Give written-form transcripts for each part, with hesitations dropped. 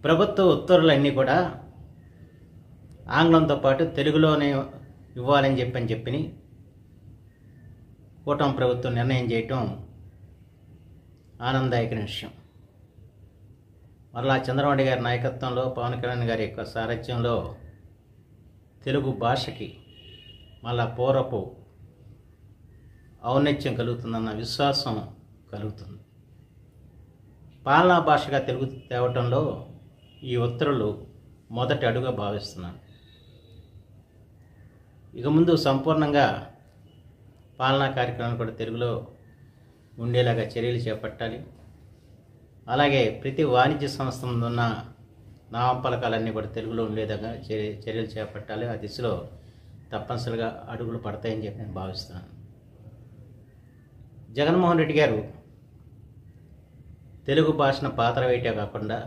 ప్రభుత్వ ఉత్తర్వులన్నీ కూడా ఆంగ్లంతో పాటు తెలుగులోనే ఇవ్వాలని చెప్పి కూటమి ప్రభుత్వం నిర్ణయం చేయటం ఆనందదాయకమైన విషయం. మరలా చంద్రబాబు గారి నాయకత్వంలో, పవన్ కళ్యాణ్ గారి యొక్క సారథ్యంలో తెలుగు భాషకి మళ్ళా పూర్వపు ఔన్నత్యం కలుగుతుందన్న విశ్వాసం కలుగుతుంది. పాలనా భాషగా తెలుగు తేవటంలో ఈ ఉత్తర్వులు మొదటి అడుగుగా భావిస్తున్నాను. ఇక ముందు సంపూర్ణంగా పాలనా కార్యక్రమాలు కూడా తెలుగులో ఉండేలాగా చర్యలు చేపట్టాలి. అలాగే ప్రతి వాణిజ్య సంస్థ ముందున్న నామపలకాలన్నీ కూడా తెలుగులో ఉండేలాగా చర్యలు చేపట్టాలి. ఆ దిశలో తప్పనిసరిగా అడుగులు పడతాయని చెప్పి నేను భావిస్తున్నాను. జగన్మోహన్ రెడ్డి గారు తెలుగు భాషను పాత్ర వేయటే కాకుండా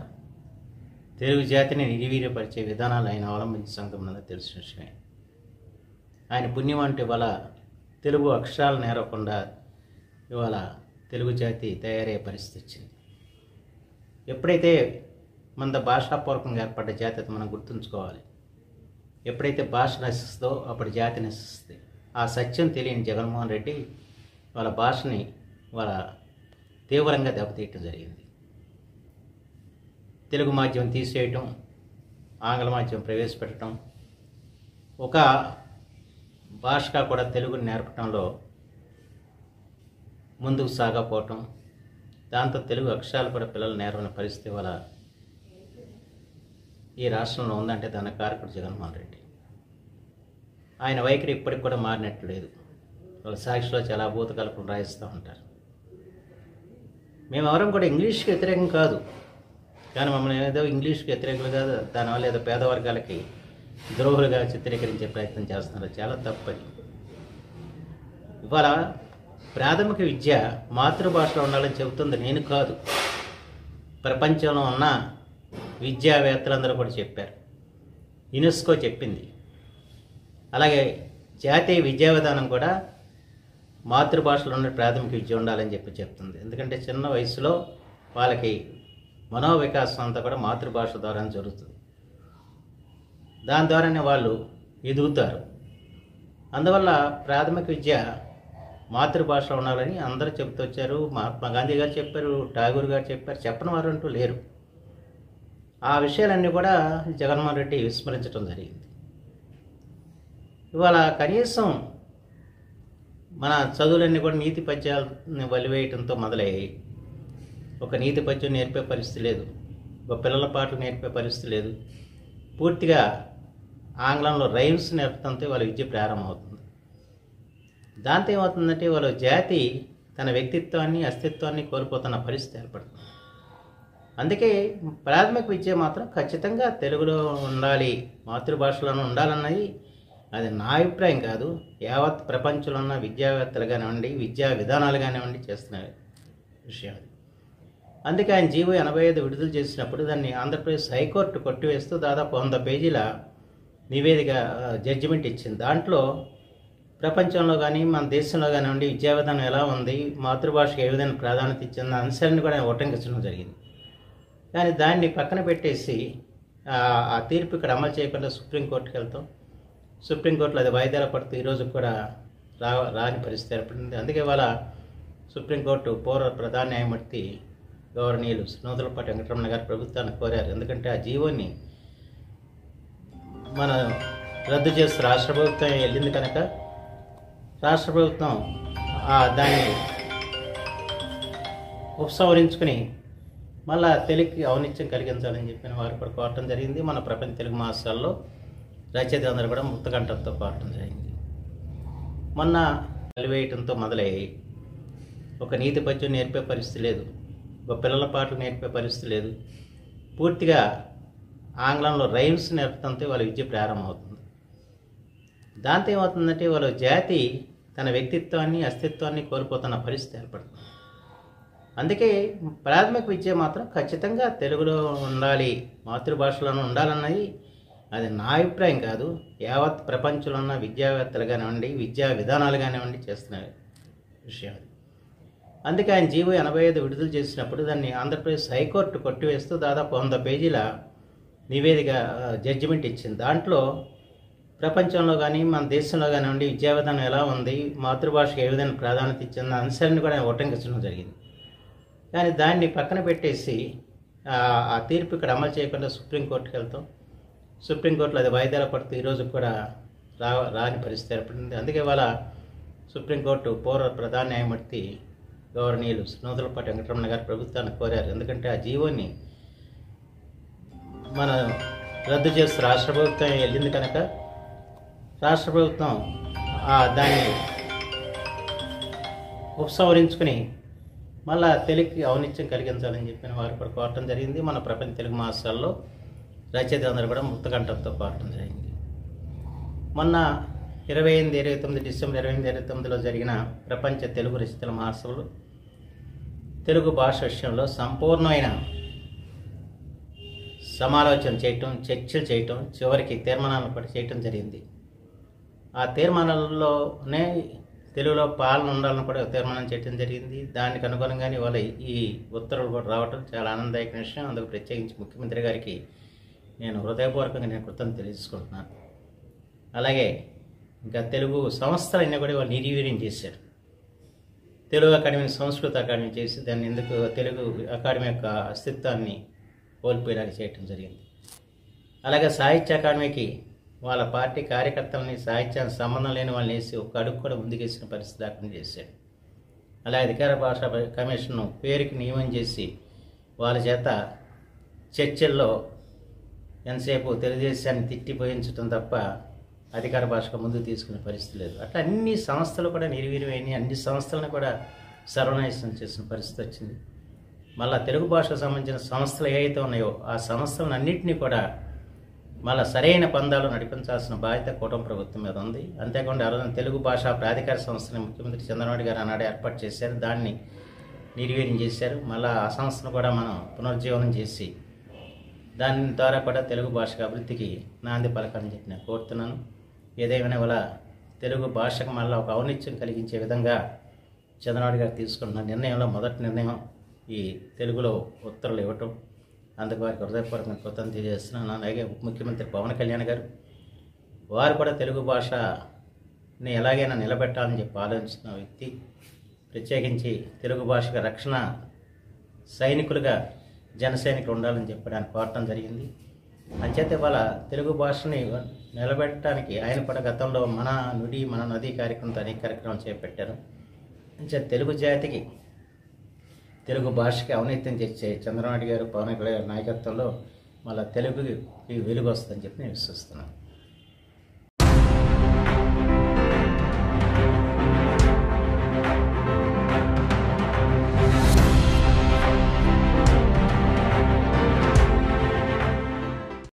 తెలుగు జాతిని నిర్వీర్యపరిచే విధానాలు ఆయన అవలంబించే సంగతి మనకు తెలిసిన విషయమే. ఆయన పుణ్యం అంటే ఇవాళ తెలుగు అక్షరాలు నేరకుండా ఇవాళ తెలుగు జాతి తయారయ్యే పరిస్థితి వచ్చింది. ఎప్పుడైతే మన భాషాపూర్వకంగా ఏర్పడ్డ జాతి అది మనం గుర్తుంచుకోవాలి. ఎప్పుడైతే భాష నశిస్తుందో అప్పుడు జాతి నశిస్తుంది. ఆ సత్యం తెలియని జగన్మోహన్ రెడ్డి వాళ్ళ భాషని వాళ్ళ తీవ్రంగా దెబ్బతీయటం జరిగింది. తెలుగు మాధ్యమం తీసేయటం, ఆంగ్ల మాధ్యమం ప్రవేశపెట్టడం, ఒక భాషగా కూడా తెలుగుని నేర్పడంలో ముందుకు సాగపోవటం, దాంతో తెలుగు అక్షరాలు కూడా పిల్లలు నేర్వని పరిస్థితి వల్ల ఈ రాష్ట్రంలో ఉందంటే దాని కారకుడు జగన్మోహన్ రెడ్డి. ఆయన వైఖరి ఇప్పటికి కూడా మారినట్లు లేదు. వాళ్ళ సాక్షిలో చాలా అభూత కల్పనలు రాయిస్తూ ఉంటారు. మేమెవరం కూడా ఇంగ్లీష్కి వ్యతిరేకం కాదు, కానీ మమ్మల్ని ఏదో ఇంగ్లీష్కి వ్యతిరేకులు కాదు, దానివల్ల ఏదో పేదవర్గాలకి ద్రోహులుగా చిత్రీకరించే ప్రయత్నం చేస్తున్నారు. చాలా తప్పది. ఇవాళ ప్రాథమిక విద్య మాతృభాషలో ఉండాలని చెబుతుంది నేను కాదు, ప్రపంచంలో ఉన్న విద్యావేత్తలందరూ కూడా చెప్పారు. యునెస్కో చెప్పింది. అలాగే జాతీయ విద్యా విధానం కూడా మాతృభాషలో ఉన్న ప్రాథమిక విద్య ఉండాలని చెప్తుంది. ఎందుకంటే చిన్న వయసులో వాళ్ళకి మనోవికాసం అంతా కూడా మాతృభాష ద్వారా జరుగుతుంది. దాని ద్వారానే వాళ్ళు ఎదుగుతారు. అందువల్ల ప్రాథమిక విద్య మాతృభాషలో ఉండాలని అందరూ చెబుతూ వచ్చారు. మహాత్మా గాంధీ గారు చెప్పారు, ఠాగూర్ గారు చెప్పారు, చెప్పని వారు అంటూ లేరు. ఆ విషయాలన్నీ కూడా జగన్మోహన్ రెడ్డి విస్మరించడం జరిగింది. ఇవాళ కనీసం మన చదువులన్నీ కూడా నీతి పద్యాలను వలివేయటంతో మొదలయ్యాయి. ఒక నీతి పద్యం నేర్పే పరిస్థితి లేదు, ఒక పిల్లల పాటలు నేర్పే పరిస్థితి లేదు. పూర్తిగా ఆంగ్లంలో రైమ్స్ నేర్పడంతో వాళ్ళ విద్య ప్రారంభమవుతుంది. దాంతో ఏమవుతుందంటే వాళ్ళ జాతి తన వ్యక్తిత్వాన్ని, అస్తిత్వాన్ని కోల్పోతున్న పరిస్థితి ఏర్పడుతుంది. అందుకే ప్రాథమిక విద్య మాత్రం ఖచ్చితంగా తెలుగులో ఉండాలి, మాతృభాషలోనూ ఉండాలన్నది అది నా అభిప్రాయం కాదు, యావత్ ప్రపంచంలో ఉన్న విద్యావేత్తలు కానివ్వండి, విద్యా విధానాలు కానివ్వండి చేస్తున్న విషయం. అందుకే ఆయన జీవో 85 విడుదల చేసినప్పుడు దాన్ని ఆంధ్రప్రదేశ్ హైకోర్టు కొట్టివేస్తూ దాదాపు 100 పేజీల నివేదిక జడ్జిమెంట్ ఇచ్చింది. దాంట్లో ప్రపంచంలో కానీ మన దేశంలో కానివ్వండి విద్యా విధానం ఎలా ఉంది, మాతృభాషకు ఏ విధంగా ప్రాధాన్యత ఇచ్చింది అంశాలను కూడా ఆయన ఉటంకించడం జరిగింది. కానీ దాన్ని పక్కన పెట్టేసి ఆ తీర్పు ఇక్కడ అమలు చేయకుండా సుప్రీంకోర్టుకి వెళ్తాం. సుప్రీంకోర్టులో అది వాయిదాల పడుతూ ఈరోజు కూడా రాని పరిస్థితి ఏర్పడింది. అందుకే వాళ్ళ సుప్రీంకోర్టు పూర్వ ప్రధాన న్యాయమూర్తి గౌరవనీయులు నూతలపాటి వెంకటరమణ గారు ప్రభుత్వాన్ని కోరారు. ఎందుకంటే ఆ జీవోని మన రద్దు చేస్తూ రాష్ట్ర ప్రభుత్వం వెళ్ళింది కనుక రాష్ట్ర ప్రభుత్వం దాన్ని ఉపసంహరించుకుని మళ్ళా తెలుగుకి ఔన్నత్యం కలిగించాలని చెప్పిన వారు కూడా కోరటం జరిగింది. మన ప్రపంచ తెలుగు మహాసభల్లో రచయితలందరూ కూడా ముక్తకంఠంతో కోరటం జరిగింది. మొన్న కలివేయటంతో మొదలయ్యాయి. ఒక నీతి పద్యం నేర్పే పరిస్థితి లేదు, ఒక పిల్లల పాటలు నేర్పే పరిస్థితి లేదు. పూర్తిగా ఆంగ్లంలో రైమ్స్ నేర్పడంతో వాళ్ళ విద్య ప్రారంభమవుతుంది. దాంతో ఏమవుతుందంటే వాళ్ళ జాతి తన వ్యక్తిత్వాన్ని, అస్తిత్వాన్ని కోల్పోతున్న పరిస్థితి ఏర్పడుతుంది. అందుకే ప్రాథమిక విద్య మాత్రం ఖచ్చితంగా తెలుగులో ఉండాలి, మాతృభాషలోనూ ఉండాలన్నది అది నా అభిప్రాయం కాదు, యావత్ ప్రపంచంలో ఉన్న విద్యావేత్తలు కానివ్వండి, విద్యా విధానాలు కానివ్వండి చేస్తున్న విషయం. అందుకే ఆయన జీవో 85 విడుదల చేసినప్పుడు దాన్ని ఆంధ్రప్రదేశ్ హైకోర్టు కొట్టివేస్తూ దాదాపు 100 పేజీల నివేదిక జడ్జిమెంట్ ఇచ్చింది. దాంట్లో ప్రపంచంలో కానీ మన దేశంలో కానివ్వండి విద్యా విధానం ఎలా ఉంది, మాతృభాషకు ఏ విధంగా ప్రాధాన్యత ఇచ్చిన అంశాలను కూడా ఆయన ఉటంకించడం జరిగింది. కానీ దాన్ని పక్కన పెట్టేసి ఆ తీర్పు ఇక్కడ అమలు చేయకుండా సుప్రీంకోర్టుకి వెళ్తాం. సుప్రీంకోర్టులో అది వాయిదాలు పడుతూ ఈరోజు కూడా రాని పరిస్థితి ఏర్పడింది. అందుకే వాళ్ళ సుప్రీంకోర్టు పూర్వ ప్రధాన న్యాయమూర్తి గౌరవనీయులు నూతలపాటి వెంకటరమణ గారు ప్రభుత్వాన్ని కోరారు. ఎందుకంటే ఆ జీవోని మన రద్దు చేస్తూ రాష్ట్ర ప్రభుత్వం వెళ్ళింది కనుక రాష్ట్ర ప్రభుత్వం దాన్ని ఉపసంహరించుకుని మళ్ళా తెలుగుకి ఔనిత్యం కలిగించాలని చెప్పిన వారు కూడా కోరటం జరిగింది. మన ప్రపంచ తెలుగు మహాసభల్లో రచయితలందరూ కూడా ముక్తకంఠంతో కోరటం జరిగింది. మొన్న 28-29 డిసెంబర్ 28-29లో జరిగిన ప్రపంచ తెలుగు రచయితల మహాసభలు తెలుగు భాష విషయంలో సంపూర్ణమైన సమాలోచన చేయటం, చర్చలు చేయటం, చివరికి తీర్మానాలను కూడా చేయటం జరిగింది. ఆ తీర్మానాలలోనే తెలుగులో పాలన ఉండాలని కూడా తీర్మానం చేయడం జరిగింది. దానికి అనుగుణంగానే వాళ్ళ ఈ ఉత్తర్వులు కూడా రావటం చాలా ఆనందదాయక విషయం. అందుకు ప్రత్యేకించి ముఖ్యమంత్రి గారికి నేను హృదయపూర్వకంగా కృతజ్ఞతలు తెలియజేసుకుంటున్నాను. అలాగే ఇంకా తెలుగు సంస్థలన్నీ కూడా వాళ్ళు నిర్వీర్యం చేశారు. తెలుగు అకాడమీని సంస్కృత అకాడమీ చేసి దాన్ని ఎందుకు తెలుగు అకాడమీ యొక్క అస్తిత్వాన్ని కోల్పోయేలాగా చేయటం జరిగింది. అలాగే సాహిత్య అకాడమీకి వాళ్ళ పార్టీ కార్యకర్తలని సాహిత్యానికి సంబంధం లేని వాళ్ళని వేసి ఒక అడుగు కూడా ముందుకేసిన పరిస్థితి లేకుండా చేశాడు. అలాగే అధికార భాషా కమిషన్ను పేరుకి నియమం చేసి వాళ్ళ చేత చర్చల్లో ఎంతసేపు తెలుగుదేశాన్ని తిట్టిపోయించడం తప్ప అధికార భాషకు ముందుకు తీసుకునే పరిస్థితి లేదు. అట్లా అన్ని సంస్థలు కూడా నిర్వీర్యమైనవి, అన్ని సంస్థలను కూడా సర్వనాశనం చేసిన పరిస్థితి వచ్చింది. మళ్ళీ తెలుగు భాషకు సంబంధించిన సంస్థలు ఏవైతే ఉన్నాయో ఆ సంస్థలను అన్నింటినీ కూడా మళ్ళీ సరైన పందాలు నడిపించాల్సిన బాధ్యత కూటమి ప్రభుత్వం మీద ఉంది. అంతేకాకుండా ఆ రోజున తెలుగు భాషా ప్రాధికార సంస్థని ముఖ్యమంత్రి చంద్రబాబు గారు ఆనాడు ఏర్పాటు చేశారు. దాన్ని నిర్వీర్యం చేశారు. మళ్ళీ ఆ సంస్థను కూడా మనం పునరుజ్జీవనం చేసి దాని ద్వారా కూడా తెలుగు భాషకు అభివృద్ధికి నాంది పలకాలని చెప్పి నేను కోరుతున్నాను. ఏదేమైనా వల్ల తెలుగు భాషకు మళ్ళీ ఒక ఔనిత్యం కలిగించే విధంగా చంద్రబాబు గారు తీసుకున్న నిర్ణయంలో మొదటి నిర్ణయం ఈ తెలుగులో ఉత్తర్వులు ఇవ్వటం. అందుకు వారికి హృదయపూర్వకంగా కృతజ్ఞతలు తెలియజేస్తున్నాను. అలాగే ఉప ముఖ్యమంత్రి పవన్ కళ్యాణ్ గారు వారు కూడా తెలుగు భాషని ఎలాగైనా నిలబెట్టాలని చెప్పి ఆలోచిస్తున్న వ్యక్తి. ప్రత్యేకించి తెలుగు భాషకు రక్షణ సైనికులుగా జన సైనికులు ఉండాలని చెప్పడానికి కోరటం జరిగింది. అంచేతే వాళ్ళ తెలుగు భాషని నిలబెట్టడానికి ఆయన కూడా గతంలో మన నుడి మన నది కార్యక్రమంతో అనేక కార్యక్రమాలు చేపట్టారు. అంచేత తెలుగు జాతికి తెలుగు భాషకి ఔన్నత్యం తెచ్చే చంద్రబాబు గారు పవన్ కళ్యాణ్ గారి నాయకత్వంలో మళ్ళీ తెలుగుకి వెలుగు వస్తుందని చెప్పి నేను విశ్వసిస్తున్నాను.